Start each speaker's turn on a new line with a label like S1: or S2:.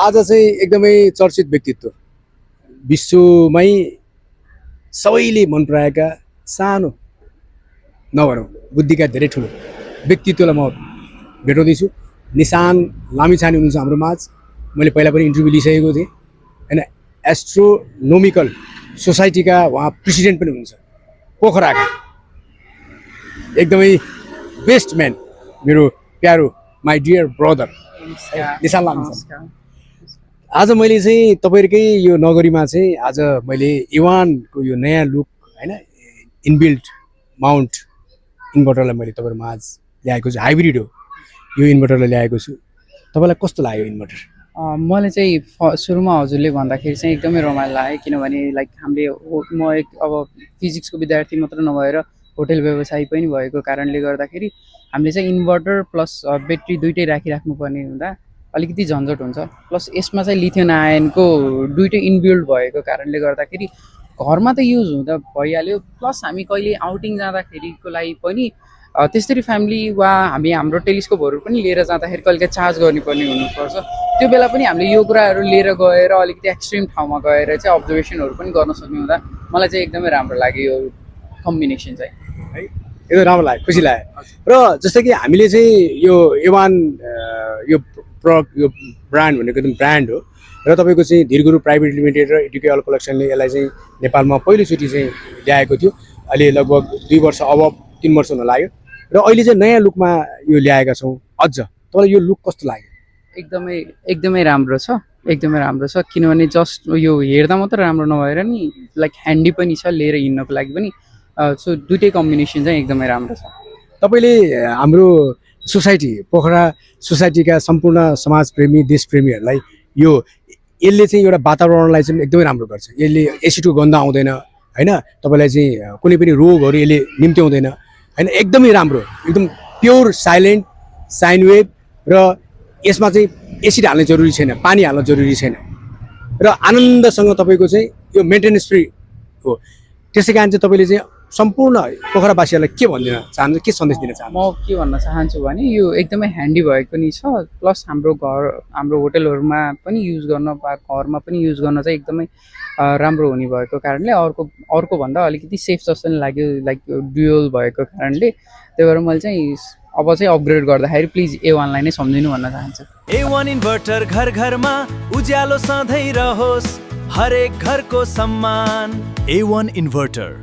S1: आज चाहिँ एकदमै चर्चित व्यक्तित्व, विश्वमै सबैले मन पराएका सानो नभनौँ बुद्धिका धेरै ठुलो व्यक्तित्वलाई म भेटाउँदैछु। निशान लामिछाने हुनुहुन्छ हाम्रो माझ। मैले पहिला पनि इन्टरभ्यू लिइसकेको थिएँ होइन। एस्ट्रोनोमिकल सोसाइटीका उहाँ प्रेसिडेन्ट पनि हुनुहुन्छ पोखराका। एकदमै बेस्ट म्यान, मेरो प्यारो माई डियर ब्रदर निशान लामिछाने। आज मैले चाहिँ तपाईँहरूकै यो नगरीमा चाहिँ आज मैले इवानको यो नयाँ लुक होइन इनबिल्ट माउन्ट इन्भर्टरलाई मैले तपाईँहरूमा आज ल्याएको छु। हाइब्रिड हो यो इन्भर्टरलाई ल्याएको छु। तपाईँलाई कस्तो लाग्यो इन्भर्टर?
S2: मलाई चाहिँ सुरुमा हजुरले भन्दाखेरि चाहिँ एकदमै रमाइलो लाग्यो, किनभने लाइक हामीले म एक अब फिजिक्सको विद्यार्थी मात्र नभएर होटल व्यवसायी पनि भएको कारणले गर्दाखेरि हामीले चाहिँ इन्भर्टर प्लस ब्याट्री दुइटै राखिराख्नुपर्ने हुँदा अलिकति झन्झट हुन्छ। प्लस यसमा चाहिँ लिथियम आयनको दुइटै इनबिल्ड भएको कारणले गर्दाखेरि घरमा त युज हुँदा भइहाल्यो। प्लस हामी कहिले आउटिङ जाँदाखेरिको लागि पनि त्यसरी फ्यामिली वा हाम्रो टेलिस्कोपहरू पनि लिएर जाँदाखेरि कहिले चार्ज गर्नुपर्ने हुनुपर्छ। त्यो बेला पनि हामीले यो कुराहरू लिएर गएर अलिकति एक्सट्रिम ठाउँमा गएर चाहिँ अब्जर्भेसनहरू पनि गर्न सक्ने हुँदा मलाई चाहिँ एकदमै राम्रो लाग्यो यो कम्बिनेसन चाहिँ
S1: है। एकदम राम्रो लाग्यो, खुसी लाग्यो। र जस्तै कि हामीले चाहिँ यो एवान यो प्रडक्ट यो ब्रान्ड भनेको एकदम ब्रान्ड हो र तपाईँको चाहिँ धीरगुरु प्राइभेट लिमिटेड र एडुकेयल कलेक्सनले यसलाई चाहिँ नेपालमा पहिलोचोटि चाहिँ ल्याएको थियो। अहिले लगभग 2 वर्ष अब 3 वर्ष हुन लाग्यो र अहिले चाहिँ नयाँ लुकमा यो ल्याएका छौँ। अझ तपाईँलाई यो लुक कस्तो लाग्यो?
S2: एकदमै राम्रो छ, एकदमै राम्रो छ। किनभने जस्ट यो हेर्दा मात्र राम्रो नभएर नि लाइक ह्यान्डी पनि छ लिएर हिँड्नको लागि पनि। सो दुइटै कम्बिनेसन चाहिँ एकदमै राम्रो छ।
S1: तपाईँले हाम्रो सोसाइटी पोखरा सोसाइटीका सम्पूर्ण समाजप्रेमी देशप्रेमीहरूलाई यसले चाहिँ एउटा वातावरणलाई चाहिँ एकदमै राम्रो गर्छ। यसले एसिडको गन्ध आउँदैन होइन। तपाईँलाई चाहिँ कुनै पनि रोगहरू यसले निम्त्याउँदैन होइन। एकदमै राम्रो, एकदम प्योर साइलेन्ट साइन वेभ र यसमा चाहिँ एसिड हाल्ने जरुरी छैन, पानी हाल्न जरुरी छैन र आनन्दसँग तपाईँको चाहिँ यो मेन्टेनेन्स फ्री हो। त्यसै कारण चाहिँ तपाईँले चाहिँ सम्पूर्ण पोखरावासीहरूलाई के भनिदिन चाहनुहुन्छ, के सन्देश दिन चाहनुहुन्छ?
S2: म के भन्न चाहन्छु भने यो एकदमै ह्यान्डी भएको नि छ। प्लस हाम्रो होटलहरूमा पनि युज गर्न वा घरमा पनि युज गर्न चाहिँ एकदमै राम्रो हुने भएको कारणले अर्को भन्दा अलिकति सेफ जस्तो नि लाग्यो, लाइक ड्युअल भएको कारणले। त्यही भएर मैले चाहिँ अब चाहिँ अपग्रेड गर्दाखेरि प्लिज A1लाई नै सम्झिनु भन्न चाहन्छु।
S3: A1 इन्भर्टर घर घरमा उज्यालो सधैँ रहोस्, हरेक घरको सम्मान। A1 inverter